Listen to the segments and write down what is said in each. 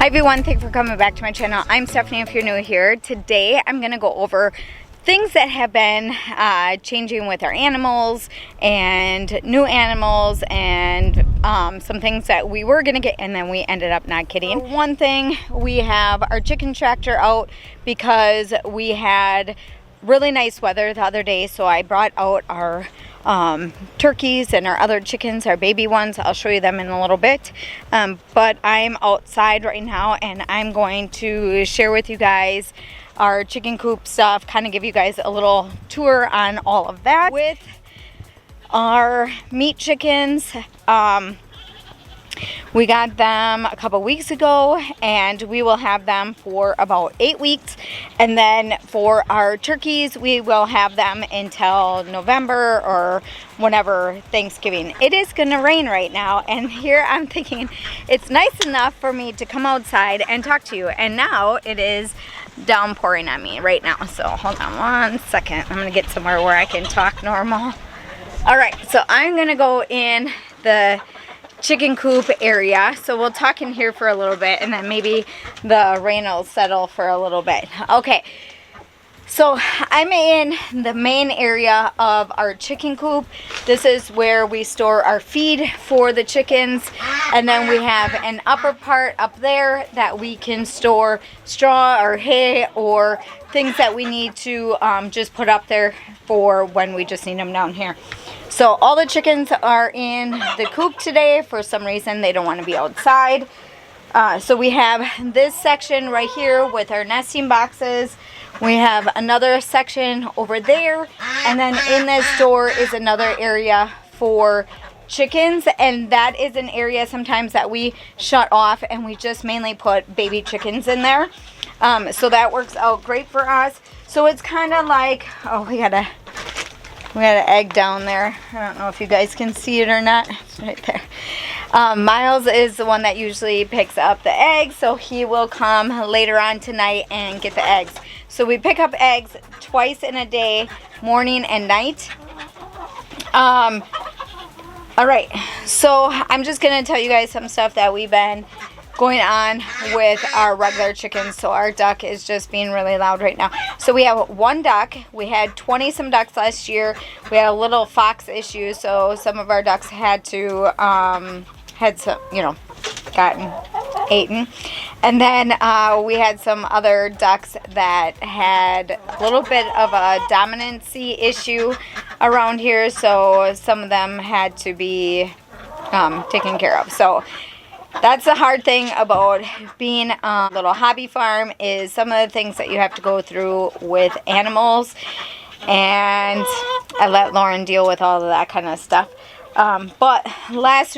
Hi everyone, thanks for coming back to my channel. I'm Stephanie if you're new here. Today I'm going to go over things that have been changing with our animals and new animals and some things that we were going to get and then we ended up not getting. For one thing, we have our chicken tractor out because we had really nice weather the other day, so I brought out our turkeys and our other chickens, our baby ones. I'll show you them in a little bit, but I'm outside right now and I'm going to share with you guys our chicken coop stuff, kind of give you guys a little tour on all of that. With our meat chickens, we got them a couple weeks ago and we will have them for about 8 weeks, and then for our turkeys we will have them until November or whenever Thanksgiving. It is gonna rain right now, and here I'm thinking it's nice enough for me to come outside and talk to you, and now it is downpouring on me right now. So hold on one second, I'm gonna get somewhere where I can talk normal. All right, so I'm gonna go in the chicken coop area, so we'll talk in here for a little bit and then maybe the rain will settle for a little bit. Okay, so I'm in the main area of our chicken coop. This is where we store our feed for the chickens, and then we have an upper part up there that we can store straw or hay or things that we need to just put up there for when we just need them down here. So all the chickens are in the coop today. For some reason they don't want to be outside. So we have this section right here with our nesting boxes. We have another section over there, and then in this door is another area for chickens, and that is an area sometimes that we shut off and we just mainly put baby chickens in there. So that works out great for us. So it's kind of like, oh, we got an egg down there. I don't know if you guys can see it or not. It's right there. Miles is the one that usually picks up the eggs, so he will come later on tonight and get the eggs. So we pick up eggs twice in a day, morning and night. All right, so I'm just gonna tell you guys some stuff that we've been going on with our regular chickens. So our duck is just being really loud right now. So we have one duck. We had 20 some ducks last year. We had a little fox issue, so some of our ducks had to had some, gotten eaten. And then we had some other ducks that had a little bit of a dominancy issue around here, so some of them had to be taken care of. So that's the hard thing about being a little hobby farm, is some of the things that you have to go through with animals, and I let Lauren deal with all of that kind of stuff. But last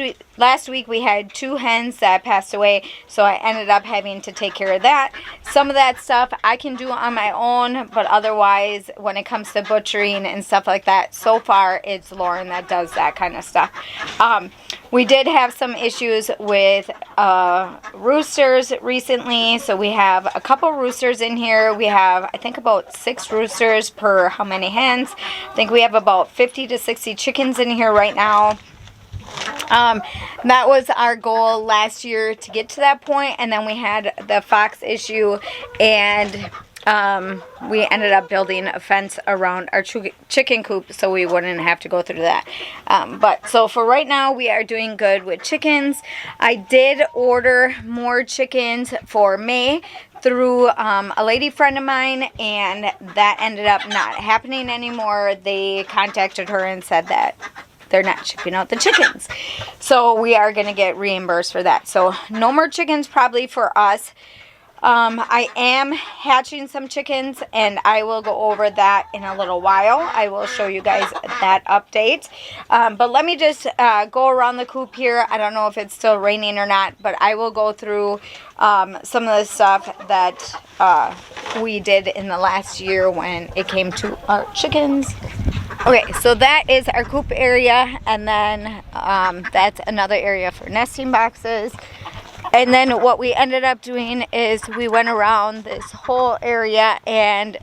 week we had 2 hens that passed away, so I ended up having to take care of that. Some of that stuff I can do on my own, but otherwise when it comes to butchering and stuff like that, so far it's Lauren that does that kind of stuff. We did have some issues with roosters recently, so we have a couple roosters in here. We have, I think, about 6 roosters per how many hens. I think we have about 50 to 60 chickens in here right now. That was our goal last year, to get to that point, and then we had the fox issue, and we ended up building a fence around our chicken coop so we wouldn't have to go through that. But so for right now we are doing good with chickens. I did order more chickens for May through a lady friend of mine, and that ended up not happening anymore. They contacted her and said that they're not shipping out the chickens, so we are going to get reimbursed for that. So no more chickens probably for us. I am hatching some chickens, and I will go over that in a little while. I will show you guys that update. But let me just go around the coop here. I don't know if it's still raining or not, but I will go through some of the stuff that we did in the last year when it came to our chickens. Okay, so that is our coop area, and then that's another area for nesting boxes. And then what we ended up doing is we went around this whole area and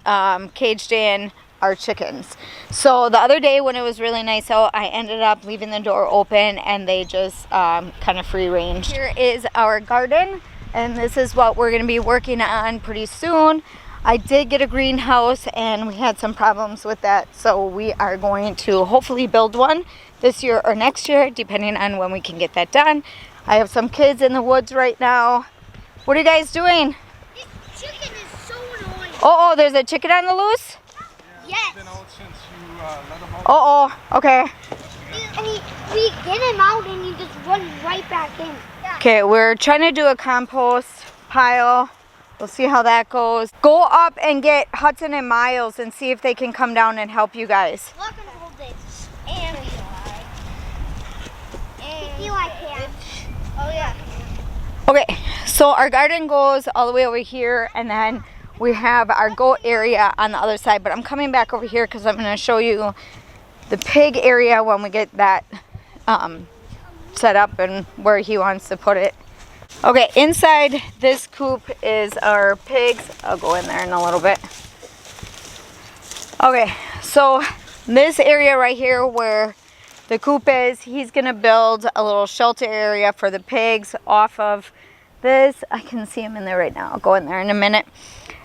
caged in our chickens. So the other day when it was really nice out, I ended up leaving the door open and they just kind of free range. Here is our garden. and this is what we're going to be working on pretty soon. I did get a greenhouse and we had some problems with that, so we are going to hopefully build one this year or next year, depending on when we can get that done. I have some kids in the woods right now. What are you guys doing? This chicken is so annoying. Oh, there's a chicken on the loose? Yes. He's been out since you let him out. Okay. We get him out and he just runs right back in. Okay, we're trying to do a compost pile. We'll see how that goes. Go up and get Hudson and Miles and see if they can come down and help you guys. Look and hold this. And Eli can. Oh yeah. Okay, so our garden goes all the way over here, and then we have our goat area on the other side. But I'm coming back over here because I'm going to show you the pig area when we get that set up and where he wants to put it. Okay, inside this coop is our pigs. I'll go in there in a little bit. Okay, so this area right here where the coop is, he's gonna build a little shelter area for the pigs off of this. I can see him in there right now. I'll go in there in a minute.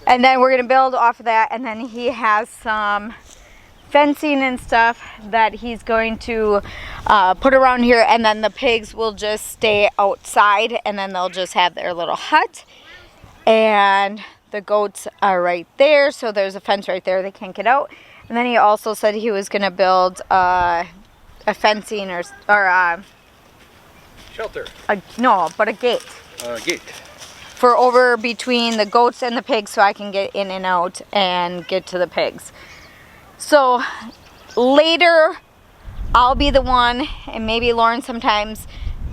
And then we're gonna build off of that, and then he has some fencing and stuff that he's going to put around here, and then the pigs will just stay outside, and then they'll just have their little hut. And the goats are right there, so there's a fence right there, they can't get out. And then he also said he was going to build a fencing or Shelter. No, but a gate Gate. for over between the goats and the pigs, so I can get in and out and get to the pigs. So later I'll be the one, and maybe Lauren sometimes,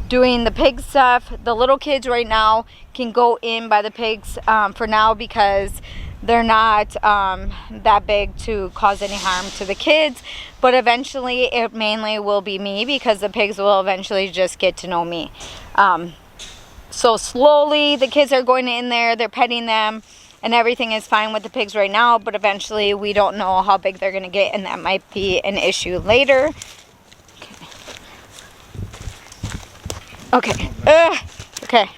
doing the pig stuff. The little kids right now can go in by the pigs for now because they're not that big to cause any harm to the kids. But eventually it mainly will be me, because the pigs will eventually just get to know me. So slowly the kids are going in there, they're petting them, and everything is fine with the pigs right now, but eventually we don't know how big they're going to get, and that might be an issue later. Okay. Okay.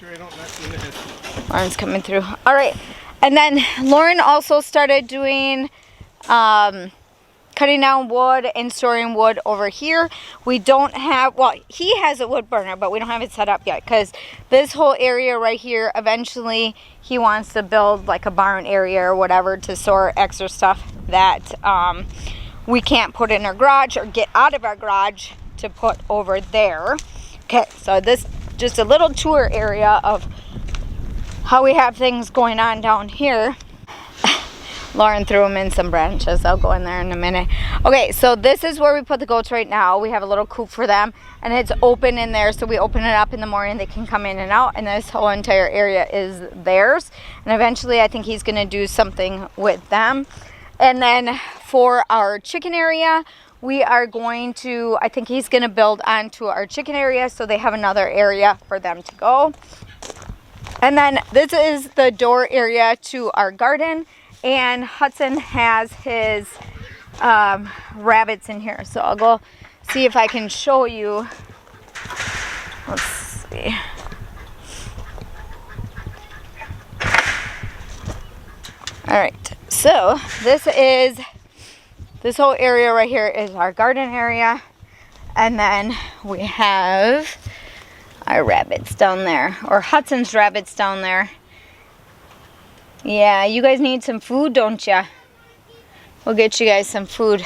Lauren's coming through. All right. And then Lauren also started doing cutting down wood and storing wood over here. We don't have, well, he has a wood burner, but we don't have it set up yet, because this whole area right here, eventually he wants to build like a barn area or whatever to store extra stuff that we can't put in our garage or get out of our garage to put over there. Okay, so this just a little tour area of how we have things going on down here. Lauren threw them in some branches. I'll go in there in a minute. Okay, so this is where we put the goats right now. We have a little coop for them, and it's open in there, so we open it up in the morning. They can come in and out, and this whole entire area is theirs. And eventually I think he's going to do something with them. And then for our chicken area, we are going to, I think he's going to build onto our chicken area, so they have another area for them to go. And then this is the door area to our garden. And Hudson has his rabbits in here. So I'll go see if I can show you. Let's see. All right. So this whole area right here is our garden area. And then we have our rabbits down there, or Hudson's rabbits down there. Yeah, you guys need some food, don't ya? We'll get you guys some food.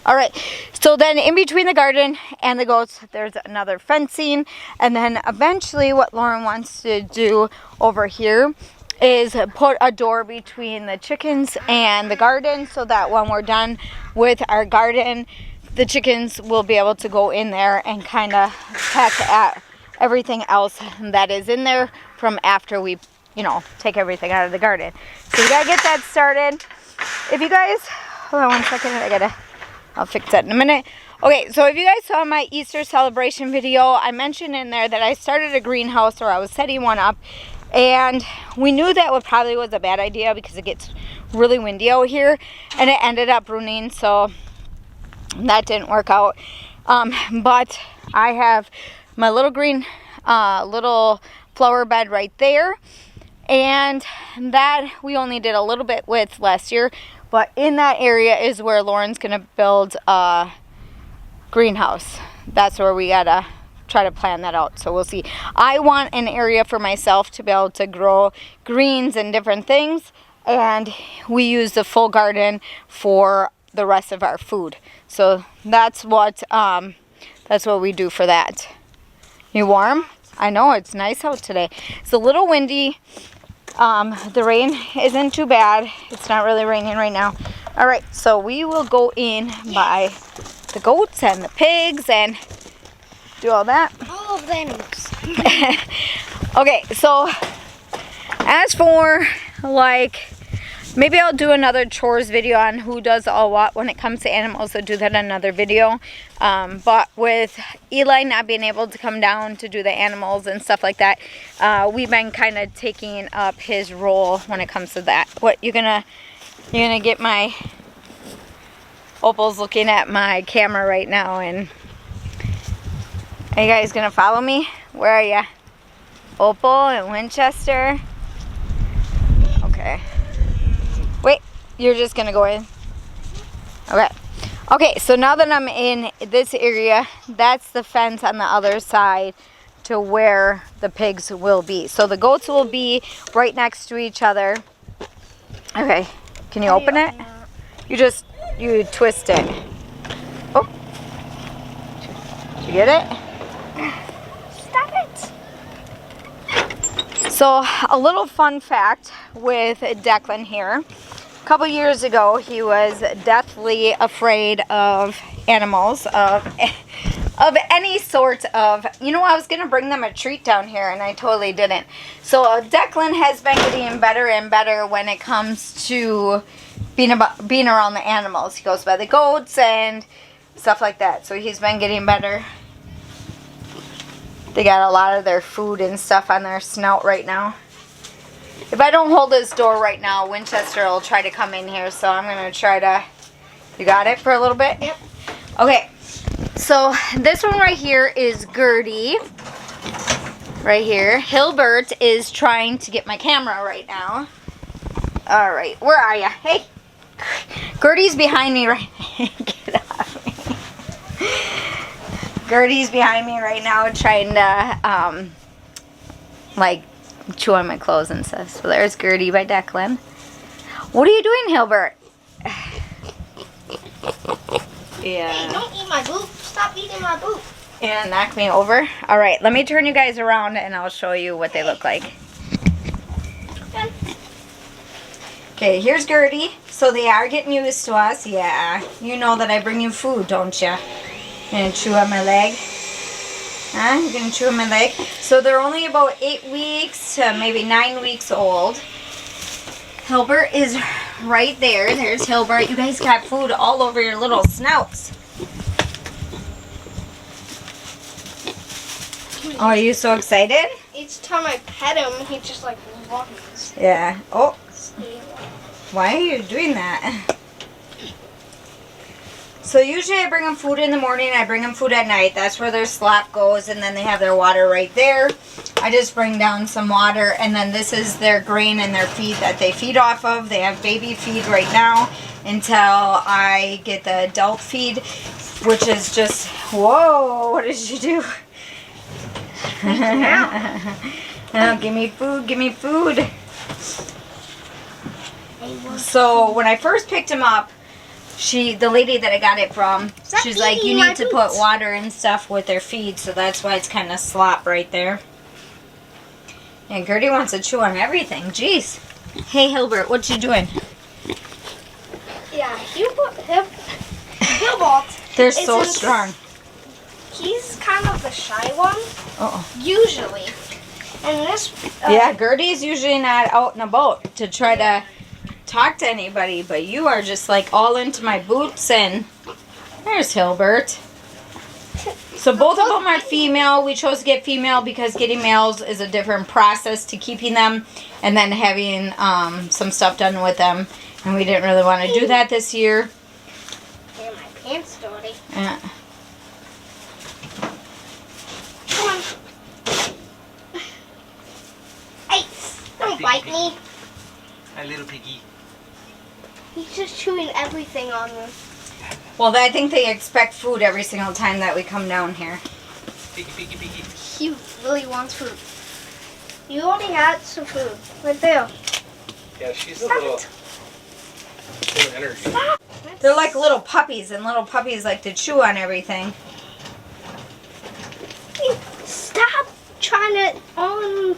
All right, so then in between the garden and the goats, there's another fencing. And then eventually what Lauren wants to do over here is put a door between the chickens and the garden, so that when we're done with our garden, the chickens will be able to go in there and kind of peck at everything else that is in there from after we, you know, take everything out of the garden. So we gotta get that started. If you guys, hold on one second, I'll fix that in a minute. Okay, so if you guys saw my Easter celebration video, I mentioned in there that I started a greenhouse, or I was setting one up, and we knew that probably was a bad idea because it gets really windy out here, and it ended up ruining, so that didn't work out. But I have my little green little flower bed right there. And that we only did a little bit with last year, but in that area is where Lauren's gonna build a greenhouse. That's where we gotta try to plan that out, so we'll see. I want an area for myself to be able to grow greens and different things, and we use the full garden for the rest of our food. So that's what we do for that. You warm? I know, it's nice out today. It's a little windy. The rain isn't too bad. It's not really raining right now. All right, so we will go in by the goats and the pigs and do all that. All of them. Okay, so as for like, maybe I'll do another chores video on who does all what when it comes to animals. I'll do that in another video. But with Eli not being able to come down to do the animals and stuff like that, we've been kind of taking up his role when it comes to that. What, you're gonna get my... Opal's looking at my camera right now, and are you guys gonna follow me? Where are ya? Opal and Winchester. Okay. Wait, you're just gonna go in? Okay. Okay, so now that I'm in this area, that's the fence on the other side to where the pigs will be. So the goats will be right next to each other. Okay, can you open it? You twist it. Oh. Did you get it? Stop it. So a little fun fact with Declan here. A couple years ago, he was deathly afraid of animals, of any sort of, I was going to bring them a treat down here, and I totally didn't. So Declan has been getting better and better when it comes to being around the animals. He goes by the goats and stuff like that. So he's been getting better. They got a lot of their food and stuff on their snout right now. If I don't hold this door right now, Winchester will try to come in here. So I'm going to try to... You got it for a little bit? Yep. Okay. So this one right here is Gertie. Right here. Hilbert is trying to get my camera right now. All right. Where are you? Hey. Gertie's behind me right now. Get off me. Gertie's behind me right now trying to, like, chew on my clothes and stuff. So there's Gertie by Declan. What are you doing, Hilbert? Yeah. Hey, don't eat my boot. Stop eating my boot. And knock me over. All right, let me turn you guys around and I'll show you what they look like. Okay, here's Gertie. So they are getting used to us. Yeah, you know that I bring you food, don't you? You're gonna chew on my leg? Huh? You're gonna chew on my leg? So they're only about 8 weeks to maybe 9 weeks old. Hilbert is right there. There's Hilbert. You guys got food all over your little snouts. Oh, are you so excited? Each time I pet him, he just like runs. Yeah. Oh. Why are you doing that? So usually I bring them food in the morning, I bring them food at night. That's where their slop goes, and then they have their water right there. I just bring down some water, and then this is their grain and their feed that they feed off of. They have baby feed right now until I get the adult feed, which is just, whoa, what did you do? Oh, give me food, give me food. So when I first picked him up, the lady that I got it from, she's like, you need to put water and stuff with their feed, so that's why it's kind of slop right there. And Gertie wants to chew on everything. Jeez. Hey, Hilbert, what you doing? Yeah, Hilbert. They're so strong. He's kind of the shy one. Uh-oh. Usually. And this... yeah, Gertie's usually not out and about to try to talk to anybody, but you are just like all into my boots. And there's Hilbert. So both of them are female. We chose to get female because getting males is a different process to keeping them and then having some stuff done with them, and we didn't really want to do that this year. Get my pants dirty. Yeah. Come on. Hey, don't bite me? A little piggy. He's just chewing everything on me. Well, I think they expect food every single time that we come down here. Piggy, piggy, piggy. He really wants food. You already had some food. Right there. Yeah, she's a little energy. They're like little puppies, and little puppies like to chew on everything. Stop trying to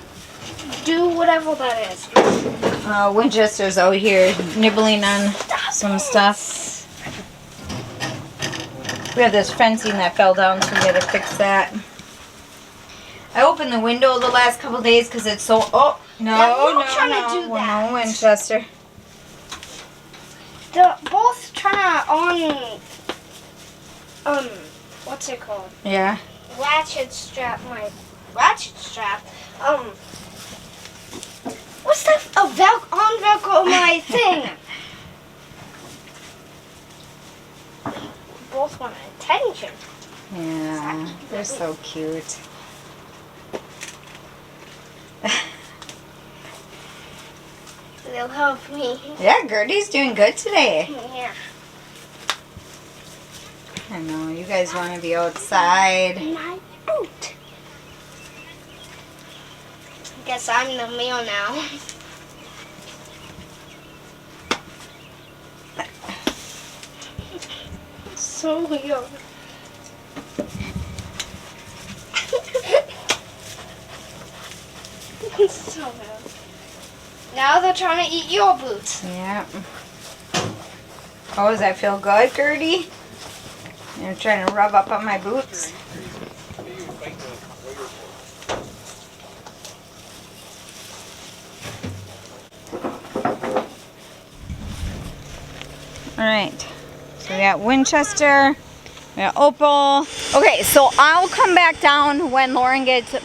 do whatever that is. Winchester's out here nibbling on some stuff. We have this fencing that fell down, so we gotta fix that. I opened the window the last couple days because it's so. Oh no, Yeah, we're no, not trying to no, do well, that. no, Winchester. They're both trying to what's it called? Yeah. Ratchet strap ratchet strap. What's that? Velcro my thing. Both want attention. Yeah, they're so cute. They'll help me. Yeah, Gertie's doing good today. Yeah. I know, you guys want to be outside. My boot. Guess I'm the meal now. So young. So young. Now they're trying to eat your boots. Yeah. Oh, does that feel good, Gertie? You're trying to rub up on my boots? Alright, so we got Winchester, we got Opal. Okay, so I'll come back down when Lauren gets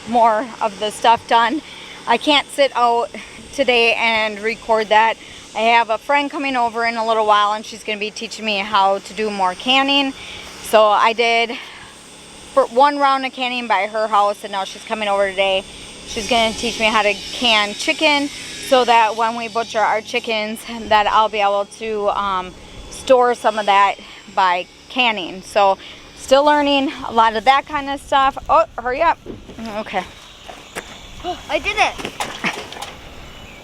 more of the stuff done. I can't sit out today and record that. I have a friend coming over in a little while, and she's going to be teaching me how to do more canning. So I did one round of canning by her house, and now she's coming over today. She's going to teach me how to can chicken, so that when we butcher our chickens, that I'll be able to store some of that by canning. So still learning a lot of that kind of stuff. Oh, hurry up. Okay. Oh, I did it.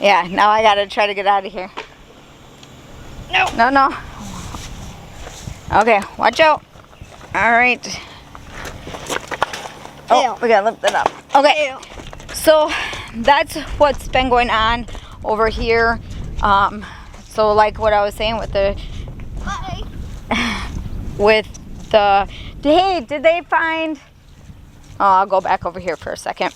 Yeah, now I gotta try to get out of here. No. No, no. Okay, watch out. All right. Oh, we gotta lift that up. Okay. So that's what's been going on over here. So like what I was saying with the hey, did they find? Oh, I'll go back over here for a second.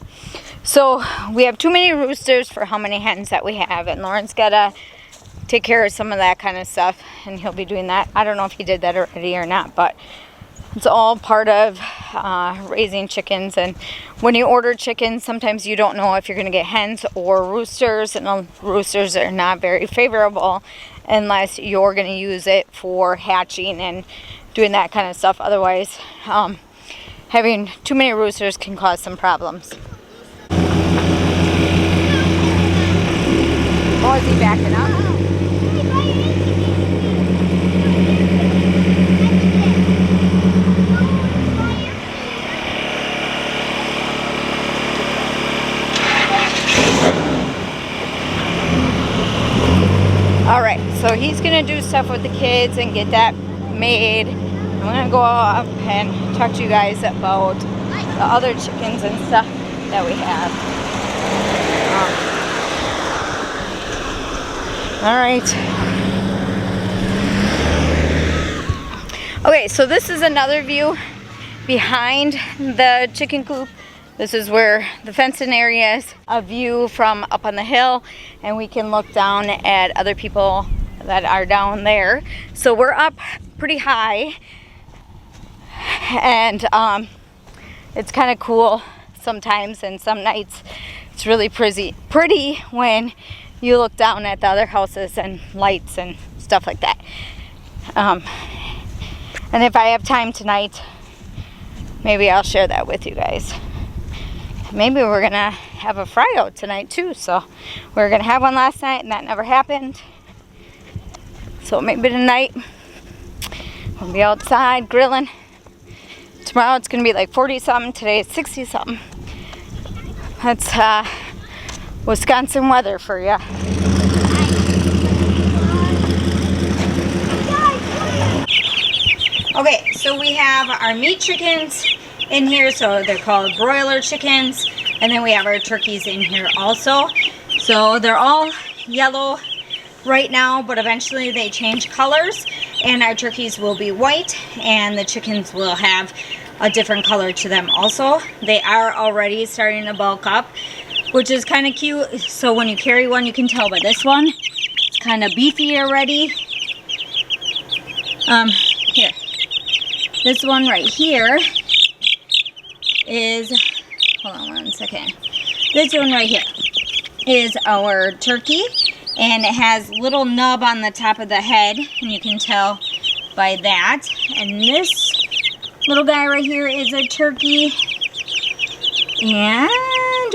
So we have too many roosters for how many hens that we have, and Lauren's gotta take care of some of that kind of stuff, and he'll be doing that. I don't know if he did that already or not, but it's all part of raising chickens. And when you order chickens, sometimes you don't know if you're gonna get hens or roosters, and roosters are not very favorable unless you're gonna use it for hatching and doing that kind of stuff. Otherwise, having too many roosters can cause some problems. Oh, is he backing up? All right, so he's gonna do stuff with the kids and get that made. I'm gonna go up and talk to you guys about the other chickens and stuff that we have. All right. Okay, so this is another view behind the chicken coop. This is where the fenced-in area is, a view from up on the hill, and we can look down at other people that are down there. So we're up pretty high, and it's kind of cool sometimes, and some nights it's really pretty when you look down at the other houses and lights and stuff like that. And if I have time tonight, maybe I'll share that with you guys. Maybe we're gonna have a fry out tonight too. So we were gonna have one last night and that never happened. So maybe tonight we'll be outside grilling. Tomorrow it's gonna be like 40 something. Today it's 60 something. That's Wisconsin weather for you. Okay, so we have our meat chickens in here, so they're called broiler chickens, and then we have our turkeys in here also. So they're all yellow right now, but eventually they change colors, and our turkeys will be white, and the chickens will have a different color to them also. They are already starting to bulk up, which is kind of cute. So when you carry one, you can tell by this one, it's kind of beefy already. Here. This one right here is, hold on one second. This one right here is our turkey, and it has little nub on the top of the head, and you can tell by that. And this little guy right here is a turkey, and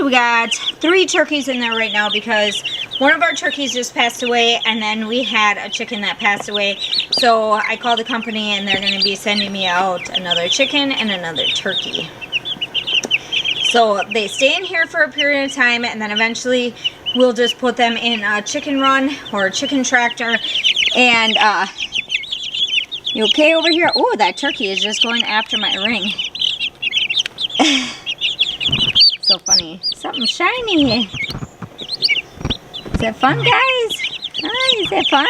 we got 3 turkeys in there right now because one of our turkeys just passed away, and then we had a chicken that passed away. So I called the company, and they're going to be sending me out another chicken and another turkey. So they stay in here for a period of time, and then eventually we'll just put them in a chicken run or a chicken tractor. And you okay over here? Oh, that turkey is just going after my ring. So funny. Something shiny. Is that fun, guys? Hi, is that fun?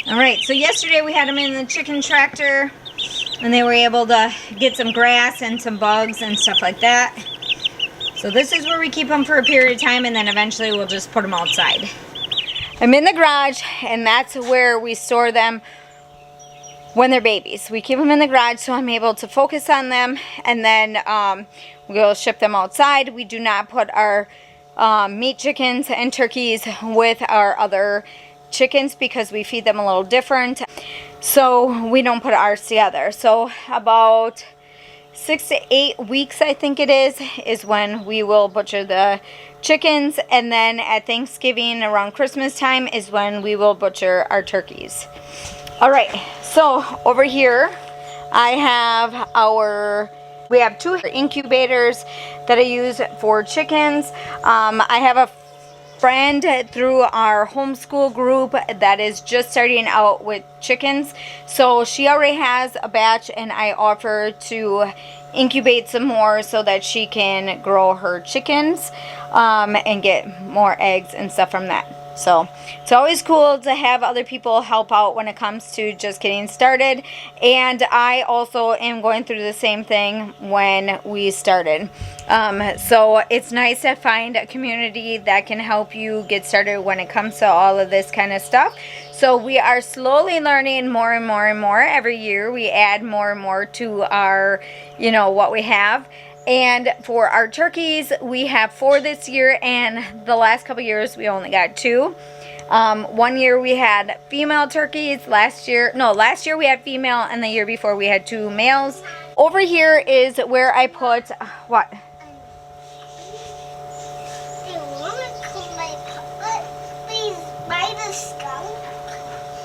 Alright, so yesterday we had them in the chicken tractor, and they were able to get some grass and some bugs and stuff like that. So this is where we keep them for a period of time, and then eventually we'll just put them outside. I'm in the garage, and that's where we store them when they're babies. We keep them in the garage so I'm able to focus on them, and then we'll ship them outside. We do not put our meat chickens and turkeys with our other chickens because we feed them a little different. So we don't put ours together. So about 6 to 8 weeks, I think it is when we will butcher the chickens. And then at Thanksgiving, around Christmas time, is when we will butcher our turkeys. Alright, so over here I have we have 2 incubators that I use for chickens. I have a friend through our homeschool group that is just starting out with chickens. So she already has a batch, and I offer to incubate some more so that she can grow her chickens and get more eggs and stuff from that. So it's always cool to have other people help out when it comes to just getting started. And I also am going through the same thing when we started. So it's nice to find a community that can help you get started when it comes to all of this kind of stuff. So we are slowly learning more and more and more. Every year we add more and more to our, what we have. And for our turkeys, we have 4 this year, and the last couple years we only got 2. One year we had female turkeys. Last year we had female, and the year before we had 2 males. Over here is where I put what?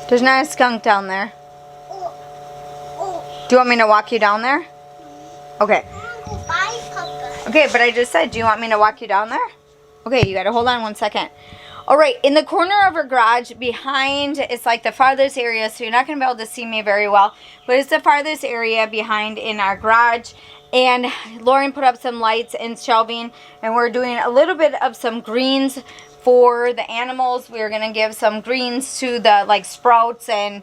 There's not a skunk down there. Do you want me to walk you down there? Okay. Okay, but I just said, do you want me to walk you down there? Okay, you gotta hold on 1 second. Alright, in the corner of our garage behind, it's like the farthest area, so you're not gonna be able to see me very well, but it's the farthest area behind in our garage. And Lauren put up some lights and shelving, and we're doing a little bit of some greens for the animals. We're gonna give some greens to the sprouts and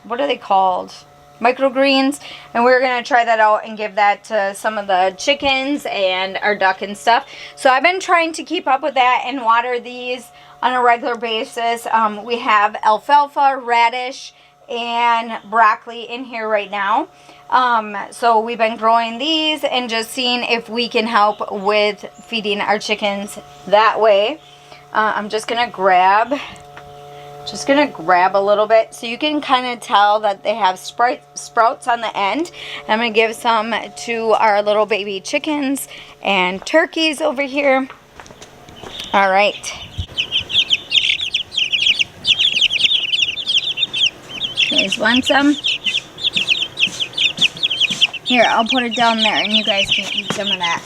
what are they called? Microgreens, and we're going to try that out and give that to some of the chickens and our duck and stuff. So I've been trying to keep up with that and water these on a regular basis. We have alfalfa, radish, and broccoli in here right now. So we've been growing these and just seeing if we can help with feeding our chickens that way. I'm just going to grab Just gonna grab a little bit so you can kind of tell that they have sprouts on the end. And I'm gonna give some to our little baby chickens and turkeys over here. All right. You guys want some? Here, I'll put it down there and you guys can eat some of that.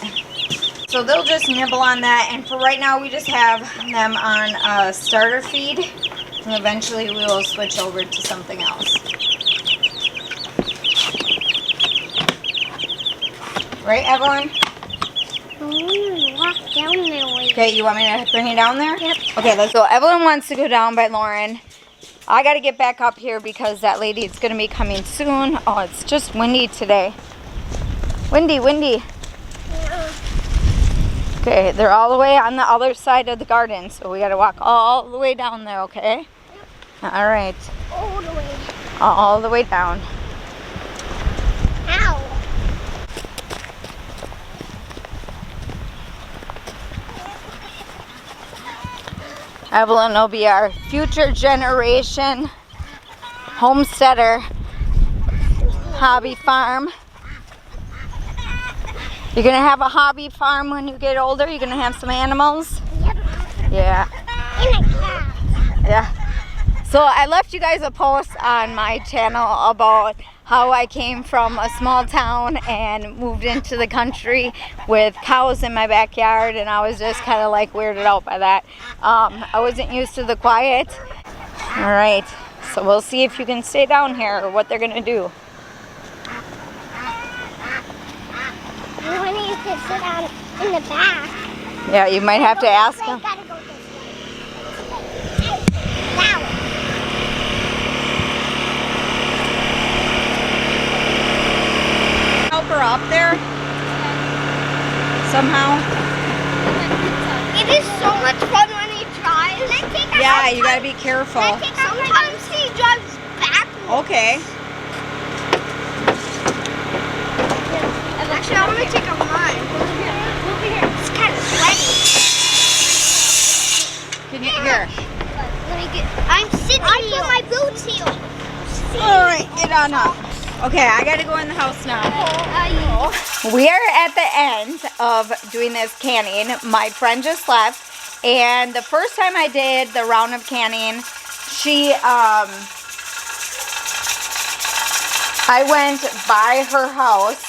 So they'll just nibble on that, and for right now we just have them on a starter feed, and eventually we will switch over to something else. Right, Evelyn? I want to walk down there with Okay, you want me to bring you down there? Yep. Okay, let's go. Evelyn wants to go down by Lauren. I got to get back up here because that lady is going to be coming soon. Oh, it's just windy today. Windy, windy. Okay, they're all the way on the other side of the garden, so we got to walk all the way down there, okay? Yep. All right. all the way. All the way down. Ow. Evelyn will be our future generation homesteader, hobby farm. You're gonna have a hobby farm when you get older? You're gonna have some animals? Yep. Yeah. And a cat. Yeah. So I left you guys a post on my channel about how I came from a small town and moved into the country with cows in my backyard, and I was just kind of like weirded out by that. I wasn't used to the quiet. All right, so we'll see if you can stay down here or what they're gonna do. You want you to sit down in the back. Yeah, you might have to ask them. Gotta go this way. Now. Help her up there somehow. It is so much fun when he drives. Yeah, you gotta be careful. Sometimes he drives backwards. Okay. Actually, I want to take a run. Over here. It's kind of sweaty. Can you here? Let me get. I'm sitting. I put my boots here. All right, get on up. Okay, I gotta go in the house now. We are at the end of doing this canning. My friend just left, and the first time I did the round of canning, I went by her house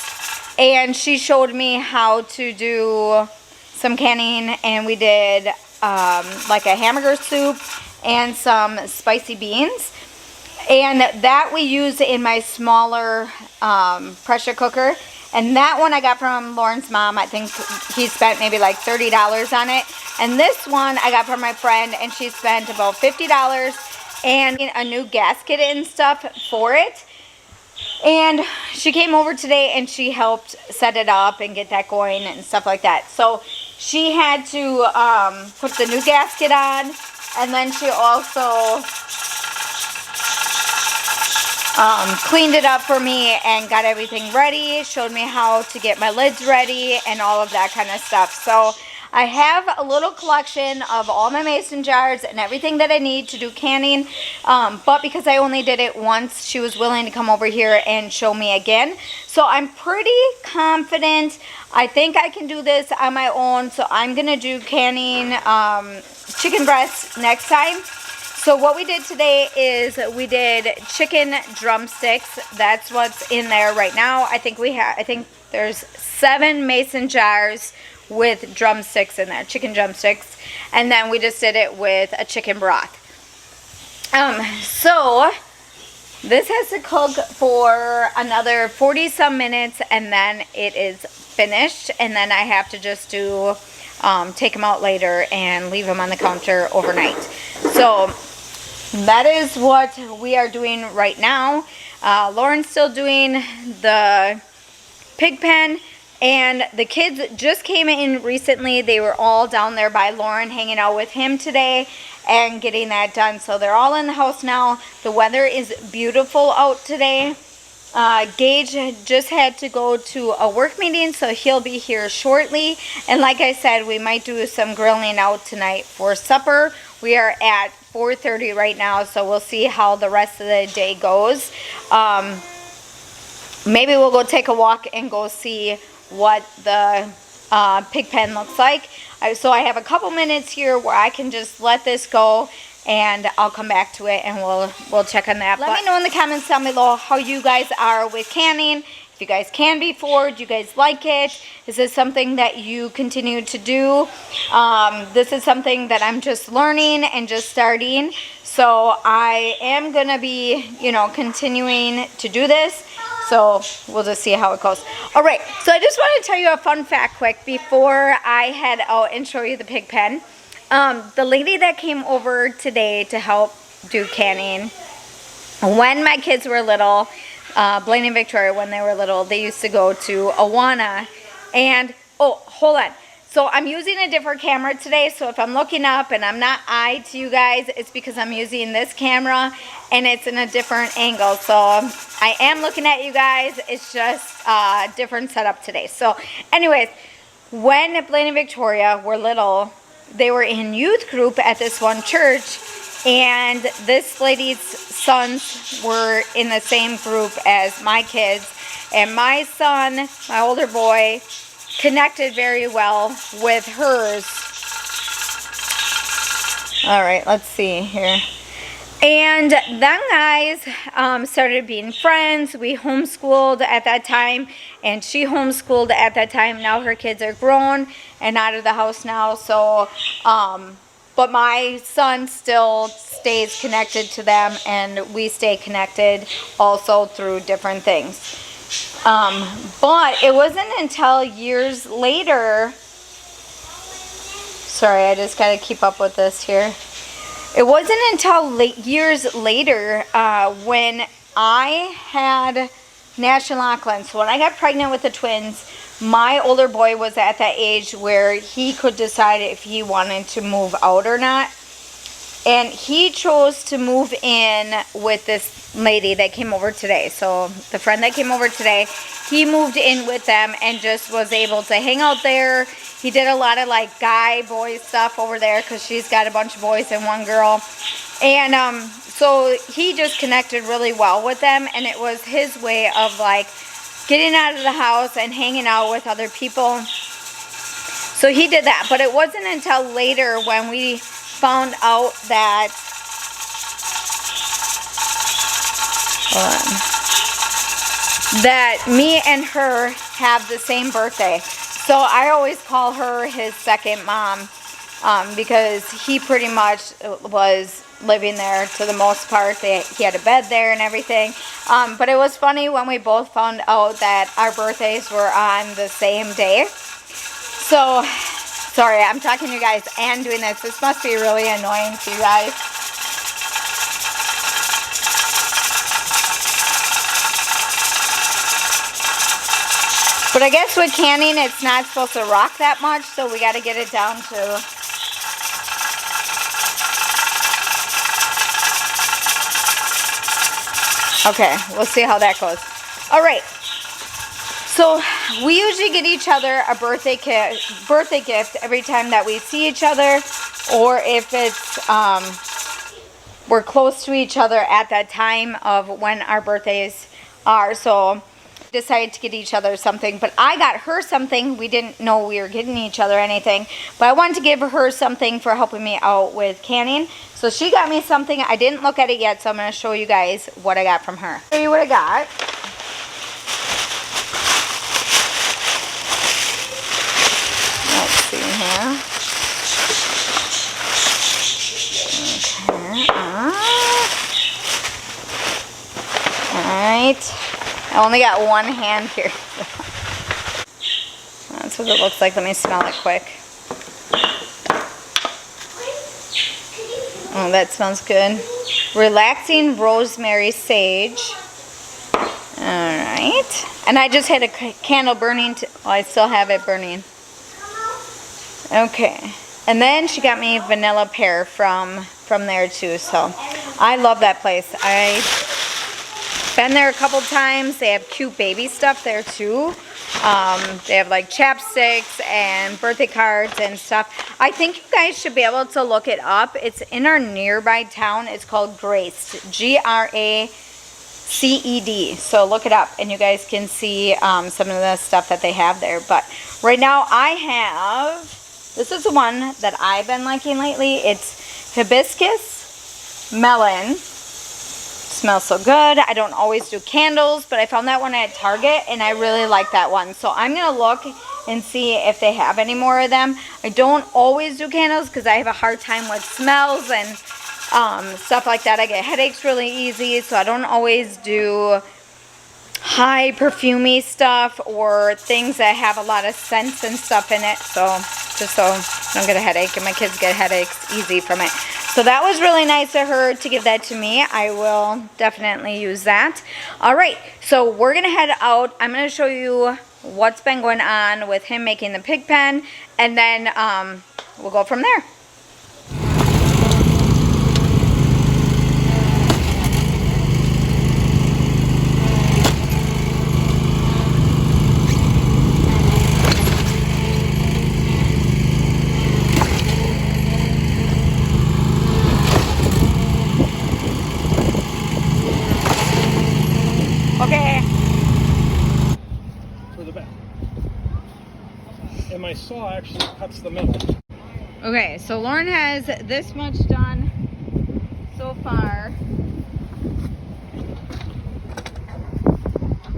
and she showed me how to do some canning, and we did like a hamburger soup and some spicy beans. And that we use in my smaller pressure cooker. And that one I got from Lauren's mom. I think he spent maybe like $30 on it. And this one I got from my friend, and she spent about $50 and a new gasket and stuff for it. And she came over today and she helped set it up and get that going and stuff like that. So she had to put the new gasket on, and then she also cleaned it up for me and got everything ready, showed me how to get my lids ready and all of that kind of stuff. So I have a little collection of all my mason jars and everything that I need to do canning, but because I only did it once, she was willing to come over here and show me again. So I'm pretty confident. I think I can do this on my own, so I'm gonna do canning chicken breasts next time. So what we did today is we did chicken drumsticks. That's what's in there right now. I think there's 7 mason jars with drumsticks in there, chicken drumsticks, and then we just did it with a chicken broth. So this has to cook for another 40 some minutes, and then it is finished, and then I have to just do take them out later and leave them on the counter overnight. So that is what we are doing right now. Lauren's still doing the pig pen, and the kids just came in recently. They were all down there by Lauren hanging out with him today and getting that done. So they're all in the house now. The weather is beautiful out today. Gage just had to go to a work meeting, so he'll be here shortly. And like I said, we might do some grilling out tonight for supper. We are at 4:30 right now, so we'll see how the rest of the day goes. Maybe we'll go take a walk and go see what the pig pen looks like. So I have a couple minutes here where I can just let this go, and I'll come back to it and we'll check on that. Let me know in the comments down below how you guys are with canning. If you guys can before, do you guys like it? Is this something that you continue to do? This is something that I'm just learning and just starting. So I am gonna be, continuing to do this. So we'll just see how it goes. All right, so I just want to tell you a fun fact quick before I head out and show you the pig pen. The lady that came over today to help do canning, when my kids were little, Blaine and Victoria, when they were little, they used to go to Awana. And, oh, hold on. So I'm using a different camera today, so if I'm looking up and I'm not eye to you guys, it's because I'm using this camera and it's in a different angle. So I am looking at you guys, it's just a different setup today. So anyways, when Blaine and Victoria were little, they were in youth group at this one church, and this lady's sons were in the same group as my kids, and my son, my older boy, connected very well with hers. All right, let's see here. And them guys started being friends. We homeschooled at that time, and she homeschooled at that time. Now her kids are grown and out of the house now. So, but my son still stays connected to them, and we stay connected also through different things. But it wasn't until years later, sorry, I just got to keep up with this here. It wasn't until years later when I had Nash and Lachlan. So when I got pregnant with the twins, my older boy was at that age where he could decide if he wanted to move out or not. And he chose to move in with this lady that came over today. So the friend that came over today, he moved in with them and just was able to hang out there. He did a lot of like boy stuff over there because she's got a bunch of boys and one girl. And so he just connected really well with them, and it was his way of like getting out of the house and hanging out with other people. So he did that, but it wasn't until later when we found out that, that me and her have the same birthday. So I always call her his second mom, because he pretty much was living there to the most part. He had a bed there and everything. But it was funny when we both found out that our birthdays were on the same day. So, sorry, I'm talking to you guys and doing this. This must be really annoying to you guys. But I guess with canning, it's not supposed to rock that much, so we got to get it down to... Okay, we'll see how that goes. All right. So we usually get each other a birthday gift every time that we see each other, or if it's we're close to each other at that time of when our birthdays are. So decided to get each other something, but I got her something. We didn't know we were getting each other anything, but I wanted to give her something for helping me out with canning. So she got me something. I didn't look at it yet, so I'm going to show you guys what I got from her. Show you what I got. Let's see here. Okay. Alright. I only got one hand here. That's what it looks like. Let me smell it quick. Oh, that smells good. Relaxing rosemary sage. Alright. And I just had a candle burning. Oh, I still have it burning. Okay. And then she got me vanilla pear from there too. So I love that place. I've been there a couple times. They have cute baby stuff there too. They have like chapsticks and birthday cards and stuff. I think you guys should be able to look it up. It's in our nearby town. It's called Graced, Graced. So look it up and you guys can see some of the stuff that they have there. But right now I have, this is the one that I've been liking lately. It's hibiscus melon. Smells so good. I don't always do candles, but I found that one at Target and I really like that one. So I'm going to look and see if they have any more of them. I don't always do candles because I have a hard time with smells and stuff like that. I get headaches really easy, so I don't always do high perfumey stuff or things that have a lot of scents and stuff in it. So just so I don't get a headache, and my kids get headaches easy from it. So that was really nice of her to give that to me. I will definitely use that. All right, so we're gonna head out. I'm gonna show you what's been going on with him making the pig pen, and then we'll go from there. Okay. For the back. And my saw actually cuts the middle. Okay, so Lauren has this much done so far.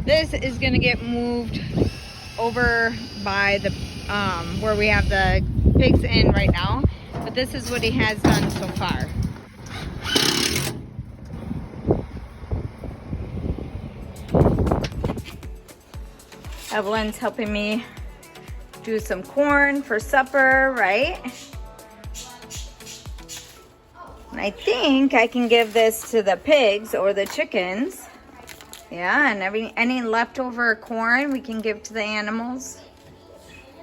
This is gonna get moved over by the where we have the pigs in right now, but this is what he has done so far. Evelyn's helping me do some corn for supper, right? And I think I can give this to the pigs or the chickens. Yeah, and any leftover corn we can give to the animals.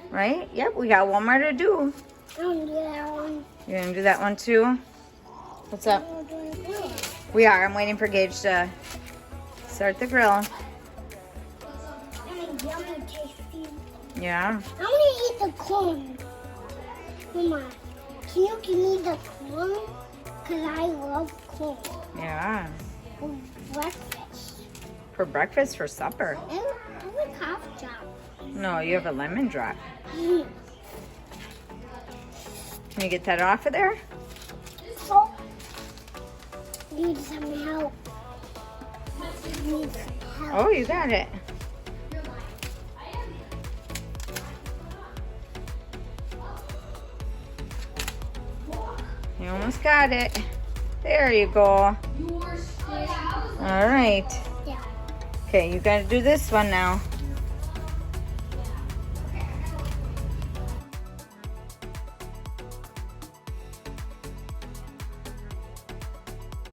Right? Yep, we got one more to do. I'm gonna do that one. You're gonna do that one too? What's up? We are. I'm waiting for Gage to start the grill. Yummy, tasty. Yeah. I want to eat the corn. Mama, can you give me the corn? Because I love corn. Yeah. For breakfast. For breakfast, for supper. And I have a cough drop. No, you have a lemon drop. Mm. Can you get that off of there? So, need some help. Need some help. Oh, you got it. You almost got it. There you go. All right. Yeah. Okay, you got to do this one now.